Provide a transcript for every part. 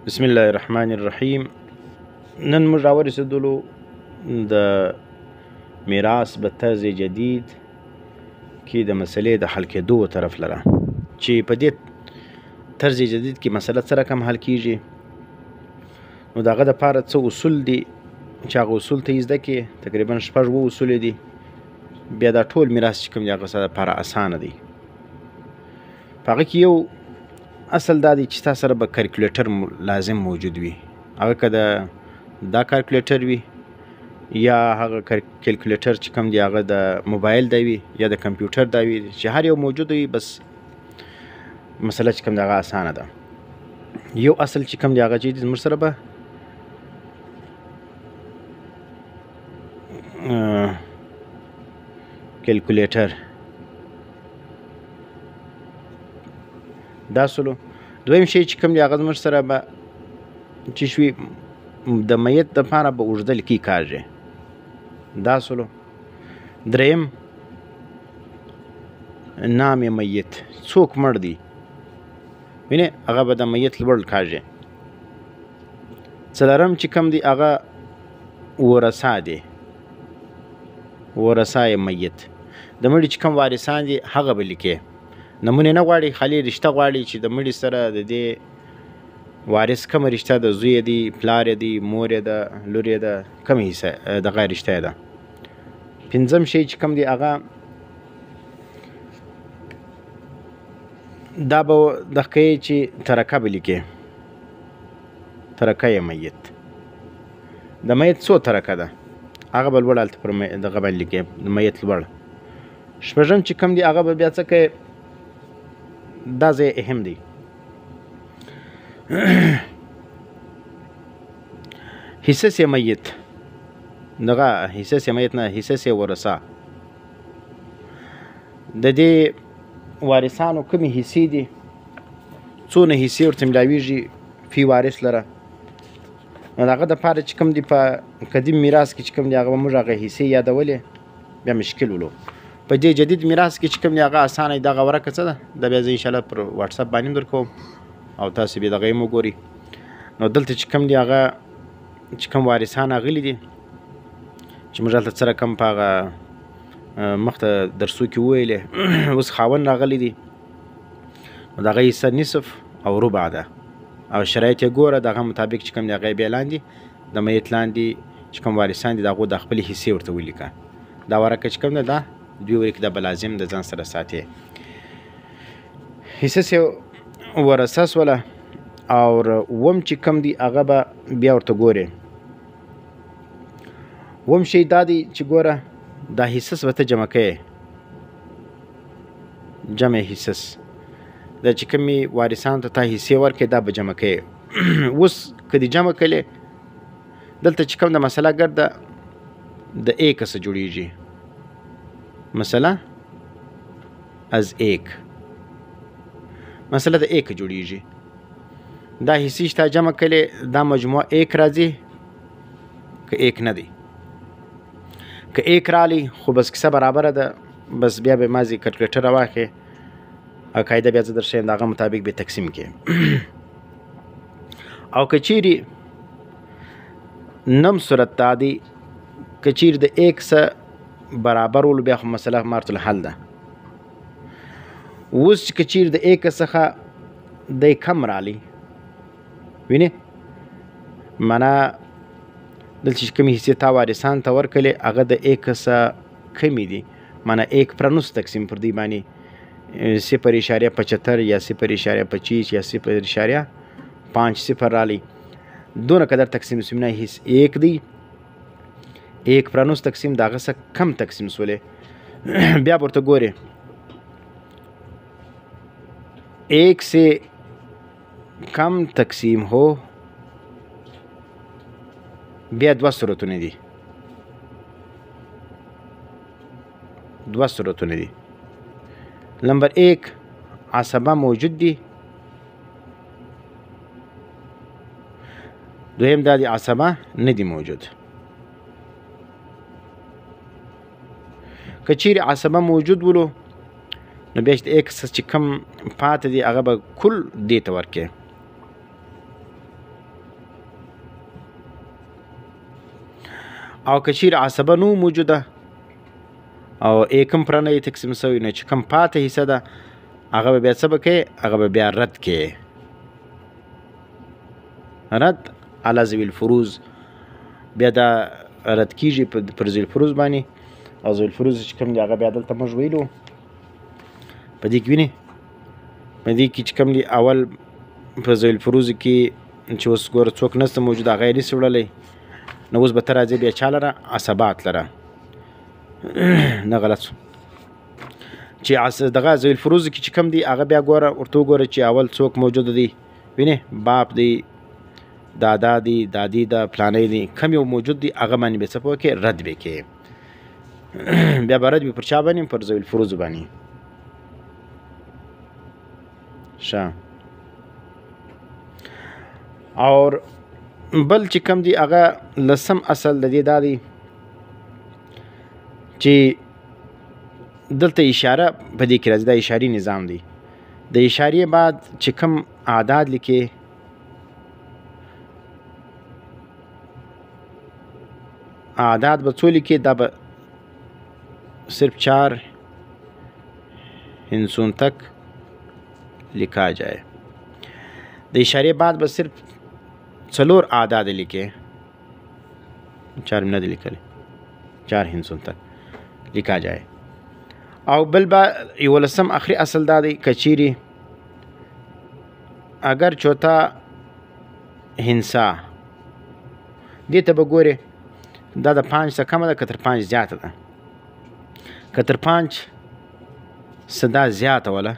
بسم الله الرحمن الرحیم. نن موږ راورسېدلو د میراث په طرز جدید کې د مسلې د حل کېدو طرف لره، چې په دې طرز جدید کې مسله څه رقم حل کیږي. نو د هغه دپاره څه اصول دي چې هغه اصول ته یې زده کړې. تقریبا 6 اصول دي. بیا دا ټول میراث چې کوم دی هغه ستا دپاره اسانه دی. په هغه کې یو اصل دا دی چې تا سره به کلکولیټر لازم موجود وي. هغه که دا کلکولیټر وي یا هغه کلکولیټر چې کوم دی هغه د موبایل دا وي یا د کمپیوټر دا وي، چې هر یو موجود وي، بس مسله چې کوم دی هغه اسانه ده. یو اصل چې کوم دی هغه چې زموږ سره به کلکولیټر دا سلو. دویم شی چې کوم دی هغه زموږ سره به چې شوي د میت دپاره به اوږده لیکي کاږي، دا سلو. دریم نام میت، څوک مړ دی وینې هغه به د میت لوړ کاږي. څلورم چې کوم دی هغه ورثه دی، ورثه میت، د مړي چې کوم وارثان دي هغه به لیکې. نمونې نه غواړي، خالي رشته غواړي چې د مړي سره د دې وارث کومه رشته ده، زوی یې دی، پلار یې دی، مور یې ده، لور یې ده، کومه حصه دغه رشته یې ده. پنځم شی چې کوم دی هغه دا به دغه کوي چې ترکه به لیکې، ترکه یې میت. د میت څو ترکه ده هغه به لوړ هلته پر دغه باندې لیکې، د میت لوړ. شپږم چې کوم دی هغه به بیا څه کوي، دا ځای اهم دی. حصص میت، دغه حصص میت نه، حصص ورثه. د دې وارثانو کومې حصې دي، څونه حصې ورته ملاویږي فی وارث لره. نو د هغه دپاره چې کوم دي په قدیم میراث کې چې کوم دي هغه به موږ هغه حصې یادولې، بیا مشکل ولو. په دې جدید میراث کې چې کوم دی هغه اسانه دی. دغه ورقه څه ده، دا بیا زه انشاءالله پر واتساپ باندې در کوم او تاسې بیا دغه یې وګورئ. نو دلته چې کوم دی هغه چې کوم وارثان راغلي دي چې موږ هلته څه رقم په هغه مخته درسو کې وویلې اوس خاوند راغلی دی، نو د هغه حصه نصف او ربع ده او شرایط یې ګوره. د هغه مطابق چې کوم دی هغه یې بیا لاندې د میت لاندې چې کوم وارثان دي د هغو د خپلې حصې ورته ولیکه. دا ورقه چې کوم ده دا دوی ولیکه، دا به لازم د ځان سره ساتې. حصص ورثه سوله. او اووم چې کوم دی هغه به بیا ورته ګورې. اووم شی دا دی چې ګوره دا حصص به ته جمع کوې، جمع حصص. دا چې کومې وارثانو ته تا حصې ورکړې دا به جمع کوې. اوس که دې جمع کړې، دلته چې کوم د مسله ګرده د ایک څخه جوړیږي، مسله از ایک، مسله د ایک جوړیږي. دا حصې چې تا جمع کړې دا مجموعه ایک راځي که ایک نه دی. که ایک رالی خو بس کیسه برابره ده، بس بیا به مازې کلکولیټر راواخې او قاعده بیا زه در ښیم د هغه مطابق به تقسیم کړې. او که چیرې نم صورت دا دی، که چیرې د ایک سه برابر ولو بیا خو مسله مارت الحل ده. اوس چې که چیرې د ایک څخه دی کم رالی، وینې معنا دلته چې کومې حصې تا وارثان ته ورکړلې هغه د ایک څخه کمې دي، معنا ایک پر نص تقسیم پر دی باندې 0.75 یا 0.25 یا 0.50 رالی. دونه قدر تقسیم سوی نه، حص ایک دی، ایک پر نص تقسیم د هغه څخه کم تقسیم سولې. بیا به ورته ګورې ایک سے کم تقسیم ہو، بیا دوه صورتونه دي، دوه صورتونه دي. نمبر ایک عصبه موجود دي، دویم دا دی عصبه نه دي موجود. که چیرې عصبه موجود ولو نو بیا چې ایک چې کم پاتې دي هغه به کل دې ته ورکړې. او که چیرې عصبه نو موجوده او کم پرانه تقسیم شوی نو چې کم پاته حصه ده هغه به بیا څه به کوې هغه به بیا رد کې رد علی ذوي الفروض بیا دا رد کېږي پر ذوي الفروض باندې او ذوي الفروض چې کوم دي هغه بیا دلته موږ ویلو په دې کې وینې په دې کې چې کوم دي اول په ذوي الفروض کې چې اوس ګوره څوک نشته موجود هغه یې نشي وړلی نو اوس به ته راځې بیا چا لره عصبات لره نه غلط شو چې دغه ذوي الفروض کې چې کوم دي هغه بیا ګوره ورته وګوره چې اول څوک موجوده دي وینې باپ دی دادا دی دادی دا پلانی دی کم یو موجود دی هغه باندې به څه وکړې رد به کې بیا به رد وي پر چا باندې پر ذوي الفروض باندې ښه اور بل چې کوم دی هغه لسم اصل د دې دا دی چې دلته اشاره په دې کې راځي دا اشاري نظام دی د اشارې بعد چې کوم اعداد لیکې اعداد به څو لیکې دا به صرف 4 हिंसों तक लिखा जाए د اشارې بعد به صرف 4 اعداد لیکې 4 نه دي لیکلي 4 हिंसों तक लिखा जाए او بل با یولسم اخری اصل دا دی کچیری اگر چوتا هنسا دې ته به ګورې دا د 5 څخه کمه ده که تر 5 زیاته ده که تر 5 صدا زیاده والا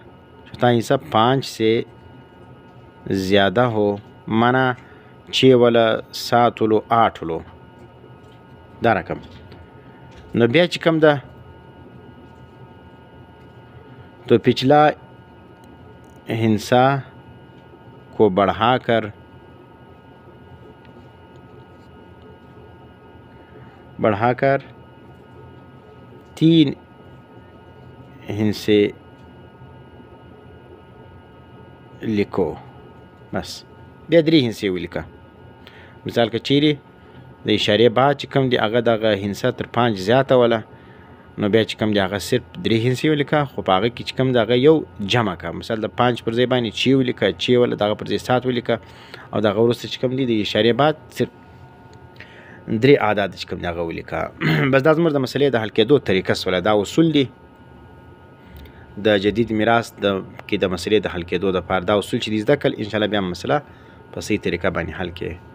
چوتا هنسا 5 سے زیادہ ہو مانا 6 والا 7 ولو 8 ولو دا رقم نو بیا چې کم ده तो पिछला हिंसा को बढ़ाकर 3 हिंसे लिखो बस بیا 3 हिंसे ولیکه مثال که چیرې د اشارې بعد چې کوم دی هغه دغه هنسه تر 5 زیاته وله نو بیا چې کوم دی هغه صرف 3 هنسې ولیکه خو په هغه کې چې کوم دی هغه یو جمع که مثال د 5 پر ځای باندې 6 ولیکه 6 وله دغه پر ځای 7 ولیکه او دغه وروسته چې کوم دی د اشارې بعد صرف 3 اعداد چې کوم دی هغه ولیکه بس دا زموږ د مسلې د حل کېدو طریقه سوله دا اصول دي د جدید میراث کې د مسلې د حل کېدو دپاره دا اصول چې دې زده کړل انشاءالله بیا مسله په صحیح طریقه باندې حل کې